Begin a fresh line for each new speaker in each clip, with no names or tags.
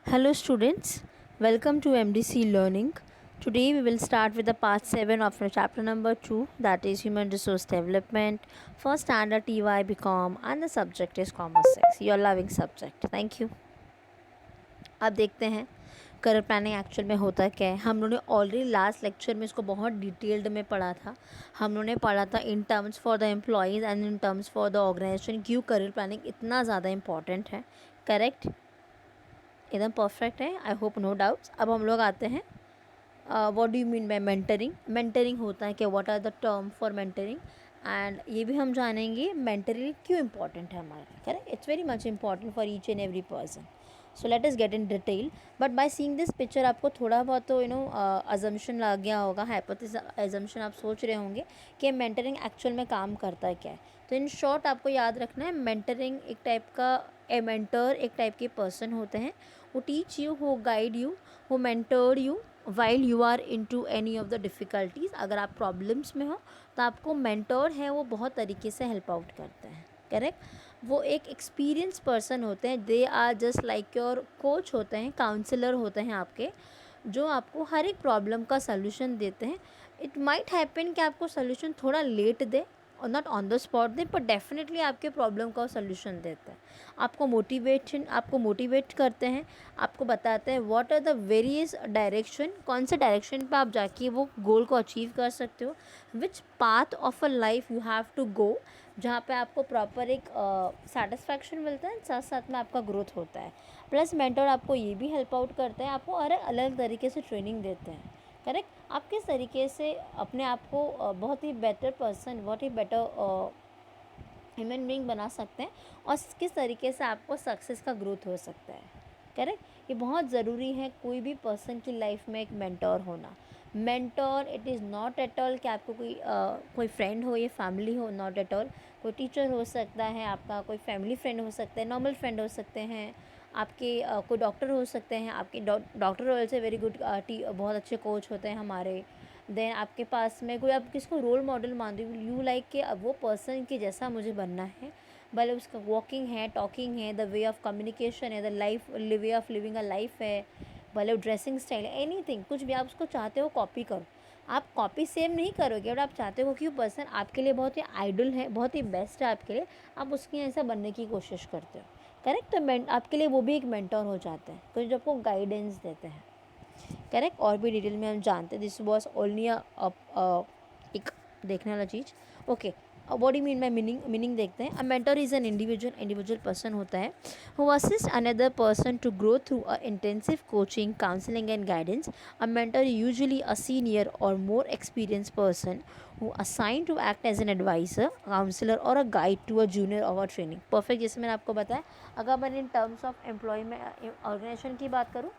Hello students, welcome to MDC Learning. Today we will start with the part 7 of our chapter number 2, that is Human Resource Development for Standard TY BCom, and the subject is Commerce 6, your loving subject. Thank you. अब देखते हैं career planning actual में होता क्या है। हम लोगों ने ऑलरेडी लास्ट लेक्चर में इसको बहुत डिटेल्ड में पढ़ा था। हम लोगों ने पढ़ा था in terms for the employees and in terms for the organization क्यों करियर प्लानिंग इतना ज़्यादा इंपॉर्टेंट है। करेक्ट, एकदम परफेक्ट है, आई होप नो डाउट्स। अब हम लोग आते हैं what do you mean by mentoring. Mentoring होता है कि what are the term for mentoring, and ये भी हम जानेंगे मेंटरिंग क्यों इंपॉर्टेंट है हमारे लिए। Correct, it's very much important for each and every person. So let us get in detail, but by seeing this picture आपको थोड़ा बहुत तो अजम्पशन लग गया होगा, हाइपोथेसिस अजम्पशन आप सोच रहे होंगे कि मेंटरिंग एक्चुअल में काम करता है क्या है। तो इन शॉर्ट आपको याद रखना है, मेंटरिंग एक टाइप का मेंटर एक टाइप के पर्सन होते हैं who teach you, who guide you, who mentor you while you are into any of the difficulties। अगर आप प्रॉब्लम्स में हो तो आपको मेंटोर है वो बहुत तरीके से हेल्प आउट करते हैं। करेक्ट, वो एक एक्सपीरियंस पर्सन होते हैं, they are just like your coach होते हैं, काउंसलर होते हैं आपके, जो आपको हर एक प्रॉब्लम का सलूशन देते हैं। इट माइट हैपन कि आपको सलूशन थोड़ा लेट दे और नॉट ऑन द स्पॉट दे, पर डेफिनेटली आपके प्रॉब्लम का सलूशन देते हैं। आपको मोटिवेट करते हैं, आपको बताते हैं what are the various direction, कौन से डायरेक्शन पे आप जाके वो गोल को अचीव कर सकते हो, which path of a life you have to go, जहाँ पे आपको प्रॉपर एक सेटिस्फैक्शन मिलता है, साथ साथ में आपका ग्रोथ होता है। प्लस मेंटर आपको ये भी हेल्प आउट करते हैं, आपको अलग अलग तरीके से ट्रेनिंग देते हैं। करेक्ट, आप किस तरीके से अपने आप को बहुत ही बेटर पर्सन, बहुत ही बेटर ह्यूमन बीइंग बना सकते हैं, और किस तरीके से आपको सक्सेस का ग्रोथ हो सकता है। करेक्ट, ये बहुत ज़रूरी है कोई भी पर्सन की लाइफ में एक मेंटोर होना। Mentor it is not at all कि आपको कोई फ्रेंड हो या फैमिली हो, नॉट एट ऑल। कोई टीचर हो सकता है आपका, कोई फैमिली फ्रेंड हो सकते हैं, नॉर्मल फ्रेंड हो सकते हैं आपके, कोई डॉक्टर हो सकते हैं आपके, डॉक्टर ऑल्सो वेरी गुड, बहुत अच्छे कोच होते हैं हमारे। देन आपके पास में कोई, आप किसको रोल मॉडल मानते हो, यू लाइक कि अब वो पर्सन के जैसा मुझे बनना है, भले उसका वॉकिंग है, टॉकिंग है, द वे ऑफ कम्युनिकेशन है, the life way of living a life है, भले वो ड्रेसिंग स्टाइल है, एनीथिंग, कुछ भी आप उसको चाहते हो कॉपी करो। आप कॉपी सेम नहीं करोगे, बट आप चाहते हो कि वो पर्सन आपके लिए बहुत ही आइडल है, बहुत ही बेस्ट है आपके लिए, आप उसके ऐसा बनने की कोशिश करते हो। करेक्ट, तो आपके लिए वो भी एक मेंटर हो जाते हैं, कोई जो आपको गाइडेंस देते हैं। करेक्ट, और भी डिटेल में हम जानते हैं। दिस वॉज ओनली एक देखने वाला चीज़। Okay, what do mean by meaning देखते हैं। A mentor is an individual person होता है who assist another person to grow through a intensive coaching, counselling and guidance. A mentor usually a senior or more experience person who assigned to act as an advisor, counselor or a guide to a junior or a training। Perfect, जैसे मैंने आपको बताया, अगर मैं in terms of employ में organisation की बात करूँ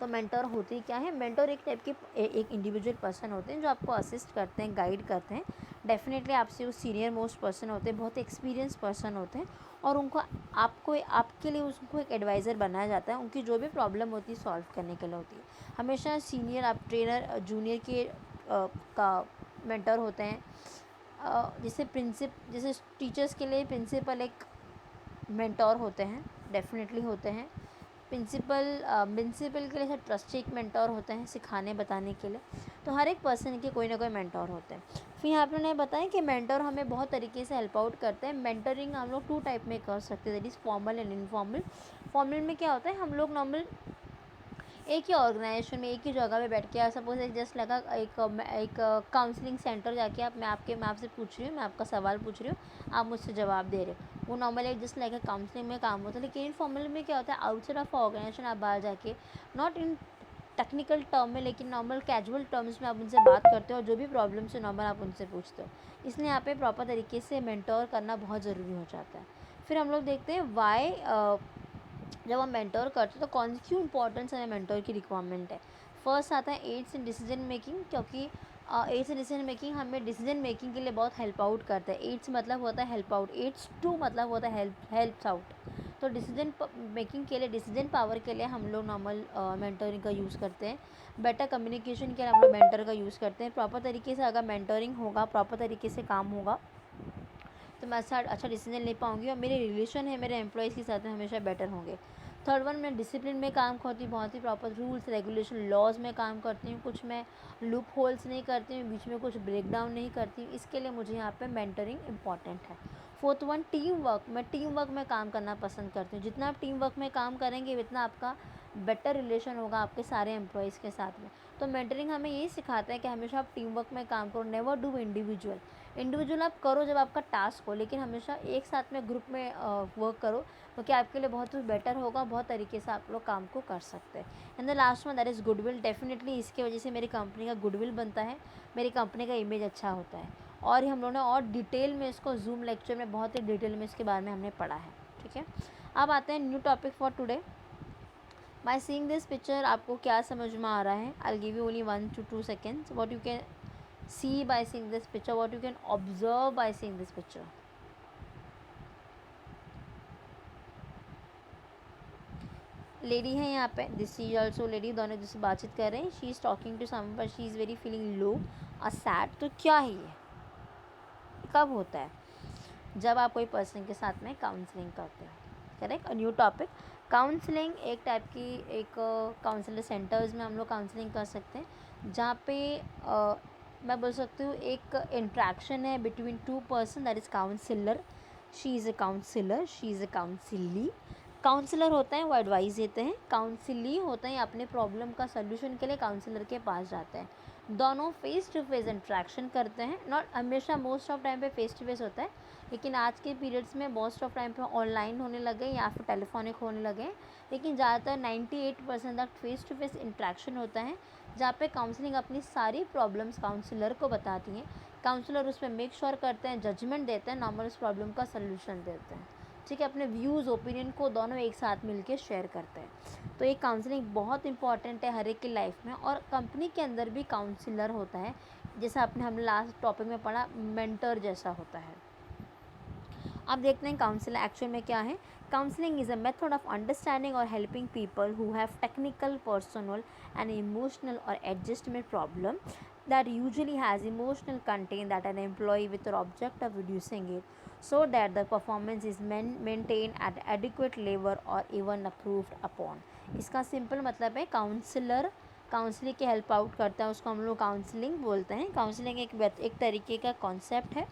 तो मेंटर होती क्या है। मेंटर एक टाइप की एक इंडिविजुअल पर्सन होते हैं जो आपको असिस्ट करते हैं, गाइड करते हैं। डेफिनेटली आपसे वो सीनियर मोस्ट पर्सन होते हैं, बहुत एक्सपीरियंस पर्सन होते हैं, और उनको आपके लिए उसको एक एडवाइज़र बनाया जाता है। उनकी जो भी प्रॉब्लम होती है सॉल्व करने के लिए होती है। हमेशा सीनियर, आप ट्रेनर जूनियर के का मेंटर होते हैं। जैसे टीचर्स के लिए प्रिंसिपल एक मेंटोर होते हैं, डेफिनेटली होते हैं। प्रिंसिपल के लिए ट्रस्टी एक मेंटोर होते हैं, सिखाने बताने के लिए। तो हर एक पर्सन के कोई ना कोई मेंटोर होते हैं। फिर यहाँ पे उन्होंने बताया कि मेंटोर हमें बहुत तरीके से हेल्प आउट करते हैं। मेंटरिंग हम लोग 2 टाइप में कर सकते हैं, that is formal and informal. Formal में क्या होता है, हम लोग नॉर्मल एक ही ऑर्गेनाइजेशन में एक ही जगह पे बैठ के, सपोज एक जस्ट लगा एक काउंसलिंग सेंटर जाके मैं आपसे पूछ रही हूँ, मैं आपका सवाल पूछ रही हूँ, आप मुझसे जवाब दे रहे हो, वो नॉर्मल एक जस्ट लाइक काउंसलिंग में काम होता है। लेकिन इनफॉर्मल में क्या होता है, आउटसाइड ऑफ ऑर्गेनाइजेशन आप बाहर जाके, नॉट इन टेक्निकल टर्म में, लेकिन नॉर्मल कैजुअल टर्म्स में आप उनसे बात करते हो, और जो भी प्रॉब्लम्स है नॉर्मल आप उनसे पूछते हो। इसलिए यहाँ पे प्रॉपर तरीके से मेंटोर करना बहुत ज़रूरी हो जाता है। फिर हम लोग देखते हैं वाई, जब हम मेंटोर करते हैं तो क्यों इंपॉर्टेंस हमें मेंटोर की रिक्वायरमेंट है। फर्स्ट आता है एड्स इन डिसीजन मेकिंग, क्योंकि एड्स इन डिसीजन मेकिंग हमें डिसीजन मेकिंग के लिए बहुत हेल्प आउट करता है। एड्स मतलब होता है हेल्प आउट, एड्स टू मतलब होता है हेल्प्स आउट। तो डिसीजन मेकिंग के लिए, डिसीजन पावर के लिए हम लोग नॉर्मल मेंटोरिंग का यूज़ करते हैं। बेटर कम्युनिकेशन के लिए हम लोग मेंटर का यूज़ करते हैं। प्रॉपर तरीके से अगर मेंटोरिंग होगा, प्रॉपर तरीके से काम होगा, तो मैं अच्छा डिसीजन ले पाऊँगी, और मेरे रिलेशन है मेरे एम्प्लॉयज़ के साथ में हमेशा बेटर होंगे। थर्ड वन, मैं डिसिप्लिन में काम करती हूँ, बहुत ही प्रॉपर रूल्स रेगुलेशन लॉज में काम करती हूँ, कुछ मैं लूप होल्स नहीं करती हूँ, बीच में कुछ ब्रेक डाउन नहीं करती हूँ, इसके लिए मुझे यहाँ पे मेंटरिंग इंपॉर्टेंट है। फोर्थ वन, टीम वर्क, मैं टीम वर्क में काम करना पसंद करती हूँ। जितना आप टीम वर्क में काम करेंगे उतना आपका बेटर रिलेशन होगा आपके सारे एम्प्लॉयज़ के साथ में। तो मेंटरिंग हमें यही सिखाता है कि हमेशा आप टीम वर्क में काम करो, नेवर डू इंडिविजुअल। इंडिविजुअल आप करो जब आपका टास्क हो, लेकिन हमेशा एक साथ में ग्रुप में वर्क करो, क्योंकि आपके लिए बहुत बेटर होगा, बहुत तरीके से आप लोग काम को कर सकते हैं। And the last one, that is goodwill. Definitely इसके वजह से मेरी कंपनी का गुडविल बनता है, मेरी कंपनी का इमेज अच्छा होता है। और हम लोगों ने और डिटेल में इसको जूम लेक्चर में बहुत ही डिटेल में इसके बारे में हमने पढ़ा है। ठीक है, अब आते हैं new topic for today. By seeing this picture आपको क्या समझ में आ रहा है? I give you only 1 to 2 seconds. What you can see by seeing this picture, what you can observe by seeing this picture. Lady है यहाँ पे, this is also lady, दोनों जिससे बातचीत कर रहे हैं। She is talking to some but she is very feeling low और सैड। तो क्या है ये, कब होता है? जब आप कोई पर्सन के साथ में काउंसलिंग करते हैं। Correct, a new topic. Counselling एक टाइप की एक काउंसलर सेंटर्स में हम लोग काउंसलिंग कर सकते हैं, जहाँ पे मैं बोल सकती हूँ एक इंट्रैक्शन है between two person, that is counsellor. She is a counsellor, she is a counsellee. Counsellor होते हैं वो एडवाइस देते हैं, काउंसिली होते हैं अपने प्रॉब्लम का सल्यूशन के लिए काउंसलर के पास जाते हैं। दोनों फेस टू फेस इंट्रैक्शन करते हैं, नॉट हमेशा, मोस्ट ऑफ टाइम पे फेस टू फेस होता है, लेकिन आज के पीरियड्स में मोस्ट ऑफ टाइम पे ऑनलाइन होने लगे या फिर टेलीफोनिक होने लगे। लेकिन ज़्यादातर 98% तक फेस टू फेस इंट्रैक्शन होता है, जहाँ पे काउंसलिंग अपनी सारी प्रॉब्लम्स काउंसलर को बताती हैं। काउंसलर उस पर मेक श्योर करते हैं, जजमेंट देते हैं, नॉर्मल उस प्रॉब्लम का सल्यूशन देते हैं। ठीक है, अपने व्यूज़ ओपिनियन को दोनों एक साथ मिलकर शेयर करते हैं। तो ये काउंसलिंग बहुत इंपॉर्टेंट है हर एक की लाइफ में, और कंपनी के अंदर भी काउंसलर होता है, जैसा हमने लास्ट टॉपिक में पढ़ा, मेंटर जैसा होता है। अब देखते हैं काउंसलिंग एक्चुअल में क्या है। Counselling is a method of understanding और helping people who have technical, personal and emotional or adjustment problem that usually has emotional content that an employee with the object of reducing it so that the performance is maintained at adequate level or even improved upon. इसका simple मतलब है counsellor counselling की help out करता है, उसको हम लोग counselling बोलते हैं। काउंसलिंग एक तरीके का कॉन्सेप्ट है,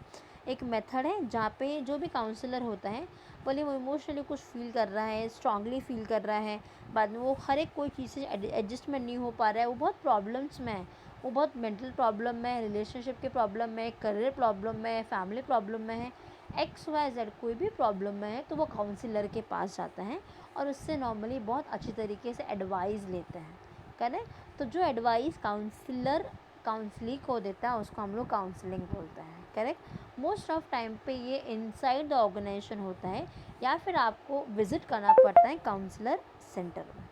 एक मेथड है, जहाँ पे जो भी काउंसलर होता है, भले वो इमोशनली कुछ फील कर रहा है, स्ट्रांगली फील कर रहा है, बाद में वो हर एक कोई चीज़ से एडजस्टमेंट नहीं हो पा रहा है, वो बहुत प्रॉब्लम्स में है, वो बहुत मेंटल प्रॉब्लम में है, रिलेशनशिप के प्रॉब्लम में है, करियर प्रॉब्लम में है, फैमिली प्रॉब्लम में है, XYZ कोई भी प्रॉब्लम में है, तो वो काउंसलर के पास जाता है और उससे नॉर्मली बहुत अच्छी तरीके से एडवाइस लेते हैं। करेक्ट, तो जो एडवाइस काउंसलर काउंसलिंग को देता है उसको हम लोग काउंसलिंग बोलते हैं। करेक्ट, मोस्ट ऑफ टाइम पे ये इनसाइड द ऑर्गेनाइजेशन होता है, या फिर आपको विजिट करना पड़ता है काउंसलर सेंटर में।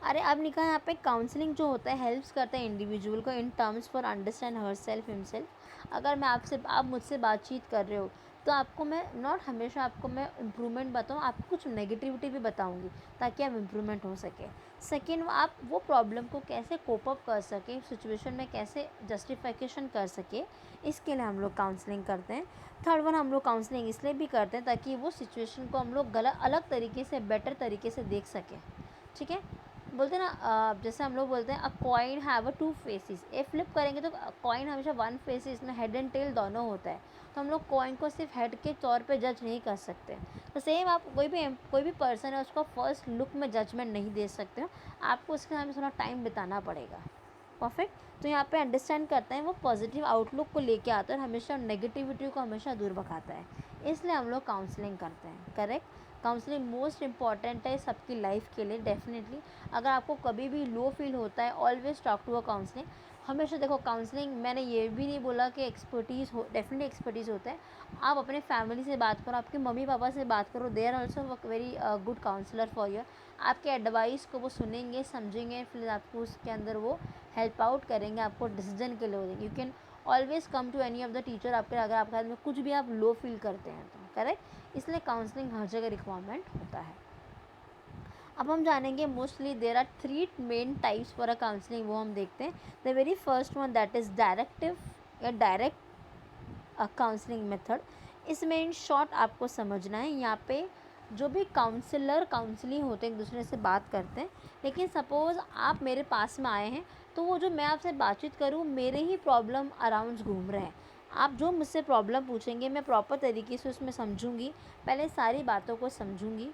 अरे अब निकला यहाँ पे काउंसलिंग जो होता है हेल्प्स करता है इंडिविजुअल को इन terms for understand her self himself. अगर मैं आप मुझसे बातचीत कर रहे हो, तो आपको मैं नॉट हमेशा आपको मैं इम्प्रूवमेंट बताऊँ, आपको कुछ नेगेटिविटी भी बताऊँगी ताकि आप इम्प्रूवमेंट हो सके। सेकेंड, आप वो प्रॉब्लम को कैसे कोप अप कर सके, सिचुएशन में कैसे जस्टिफिकेशन कर सके, इसके लिए हम लोग काउंसलिंग करते हैं। थर्ड वन, हम लोग काउंसलिंग इसलिए भी करते हैं ताकि वो सिचुएशन को हम लोग गलत अलग तरीके से, बेटर तरीके से देख सकें। ठीक है, बोलते हैं ना, जैसे हम लोग बोलते हैं a coin have a two faces. A flip करेंगे तो कॉइन हमेशा वन फेस, इसमें हेड एंड टेल दोनों होता है, तो हम लोग कॉइन को सिर्फ हेड के तौर पे जज नहीं कर सकते। तो सेम आप कोई भी पर्सन है उसको फर्स्ट लुक में जजमेंट नहीं दे सकते हो, आपको उसके सामने थोड़ा टाइम बिताना पड़ेगा। परफेक्ट, तो यहाँ पे अंडरस्टैंड करते हैं, वो पॉजिटिव आउटलुक को लेके आता है, हमेशा नेगेटिविटी को हमेशा दूर भगाता है, इसलिए हम लोग काउंसलिंग करते हैं। करेक्ट, काउंसलिंग मोस्ट इंपॉर्टेंट है सबकी लाइफ के लिए डेफिनेटली। अगर आपको कभी भी लो फील होता है, always talk to a counselling. हमेशा देखो, काउंसलिंग मैंने ये भी नहीं बोला कि एक्सपर्टीज़ हो, डेफिनेटली एक्सपर्टीज़ होता है। आप अपने फैमिली से बात करो, आपके मम्मी पापा से बात करो, they are also very good counsellor for you. आपके एडवाइस को वो सुनेंगे, समझेंगे, फिर आपको उसके अंदर वो हेल्प आउट करेंगे, आपको डिसीजन के लिए हो देंगे। You can always come to any of the teacher, आपके अगर आपके हाथ में कुछ भी आप लो फील करते हैं तो। करेक्ट, इसलिए काउंसलिंग हर जगह रिक्वायरमेंट होता है। अब हम जानेंगे mostly there are 3 main types for a counselling, वो हम देखते हैं। The very first one that is directive या डायरेक्ट काउंसलिंग मेथड। इसमें इन शॉर्ट आपको समझना है, यहाँ पे जो भी काउंसलिंग होते हैं एक दूसरे से बात करते हैं, लेकिन सपोज़ आप मेरे पास में आए हैं तो वो जो मैं आपसे बातचीत करूँ मेरे ही प्रॉब्लम अराउंड घूम रहे हैं। आप जो मुझसे प्रॉब्लम पूछेंगे मैं प्रॉपर तरीके से उसमें समझूंगी, पहले सारी बातों को समझूंगी,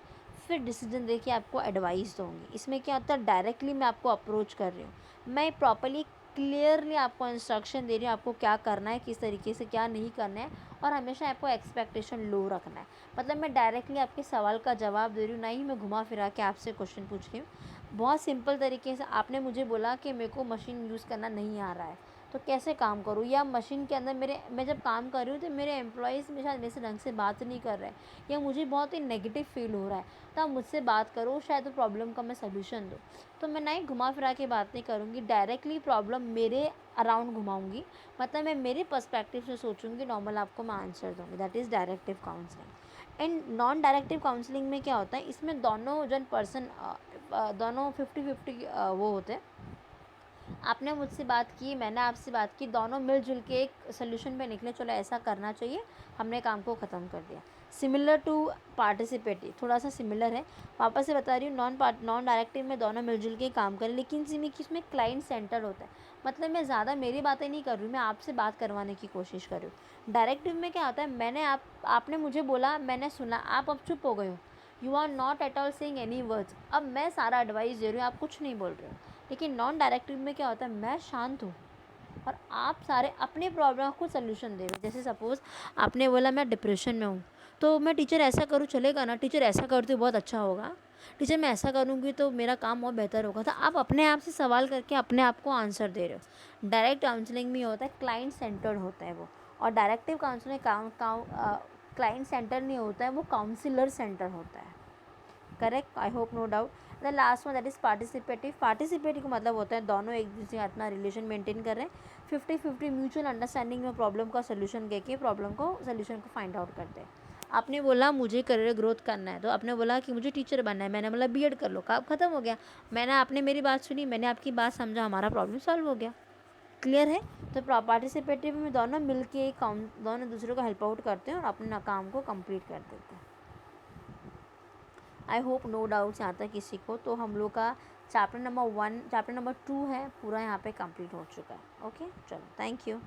फिर डिसीजन देके आपको एडवाइस दूंगी। इसमें क्या होता है, डायरेक्टली मैं आपको अप्रोच कर रही हूँ, मैं प्रॉपरली क्लियरली आपको इंस्ट्रक्शन दे रही हूँ आपको क्या करना है, किस तरीके से क्या नहीं करना है, और हमेशा आपको एक्सपेक्टेशन लो रखना है। मतलब मैं डायरेक्टली आपके सवाल का जवाब दे रही हूँ, ना ही मैं घुमा फिरा के आपसे क्वेश्चन पूछ रही हूँ। बहुत सिंपल तरीके से आपने मुझे बोला कि मेरे को मशीन यूज़ करना नहीं आ रहा है तो कैसे काम करूँ, या मशीन के अंदर मैं जब काम कर रही हूँ तो मेरे एम्प्लॉयज़ मेरे साथ मेरे से ढंग से बात नहीं कर रहे हैं, या मुझे बहुत ही नेगेटिव फील हो रहा है, तो आप मुझसे बात करो, शायद तो प्रॉब्लम का मैं सोल्यूशन दूँ। तो मैं ना ही घुमा फिरा के बात नहीं करूँगी, डायरेक्टली प्रॉब्लम मेरे अराउंड घुमाऊँगी। मतलब मैं मेरे पर्सपेक्टिव से सोचूंगी, नॉर्मल आपको मैं आंसर दूँगी। That is directive counselling. And non directive counselling में क्या होता है, इसमें दोनों 50-50 वो होते हैं। आपने मुझसे बात की, मैंने आपसे बात की, दोनों मिलजुल के एक सोल्यूशन पे निकले, चलो ऐसा करना चाहिए, हमने काम को ख़त्म कर दिया। सिमिलर टू पार्टिसिपेटिव, थोड़ा सा सिमिलर है, वापस से बता रही हूँ। नॉन डायरेक्टिव में दोनों मिलजुल के काम करें, लेकिन इसमें क्लाइंट सेंटर होता है। मतलब मैं ज़्यादा मेरी बातें नहीं कर रही हूँ, मैं आपसे बात करवाने की कोशिश कर रही हूँ। डायरेक्टिव में क्या होता है, आपने मुझे बोला, मैंने सुना, आप अब चुप हो गए हो, you are not at all saying any words, अब मैं सारा एडवाइस दे रही हूँ, आप कुछ नहीं बोल रहे हो। लेकिन नॉन डायरेक्टिव में क्या होता है, मैं शांत हूँ और आप सारे अपने प्रॉब्लम को सोल्यूशन दे रहे हो। जैसे सपोज़ आपने बोला मैं डिप्रेशन में हूँ, तो मैं टीचर ऐसा करूँ चलेगा ना, टीचर ऐसा करती हूँ बहुत अच्छा होगा, टीचर मैं ऐसा करूँगी तो मेरा काम और बेहतर होगा। तो आप अपने आप से सवाल करके अपने आप को आंसर दे रहे हो। डायरेक्ट काउंसलिंग में होता है, क्लाइंट सेंटर्ड होता है वो, और डायरेक्टिव काउंसलिंग क्लाइंट सेंटर नहीं होता है, वो काउंसिलर सेंटर होता है। Correct, I hope, no doubt. The last one that is participative का मतलब होता है दोनों एक दूसरे के अपना रिलेशन मेंटेन कर रहे हैं, 50-50 म्यूचुअल अंडरस्टैंडिंग में प्रॉब्लम का सोल्यूशन देके प्रॉब्लम को सोल्यूशन को फाइंड आउट करते हैं। आपने बोला मुझे करियर ग्रोथ करना है, तो आपने बोला कि मुझे टीचर बनना है, मैंने बोला बीएड कर लो, काम खत्म हो गया। आपने मेरी बात सुनी, मैंने आपकी बात समझा, हमारा प्रॉब्लम सॉल्व हो गया। क्लियर है। तो पार्टिसिपेटिव में दोनों मिलके दोनों दूसरे को हेल्प आउट करते हैं और अपने काम को कंप्लीट कर देते हैं। आई होप नो डाउट्स यहाँ तक किसी को। तो हम लोग का चैप्टर नंबर 2 है पूरा यहाँ पे कंप्लीट हो चुका है। ओके, चलो, थैंक यू।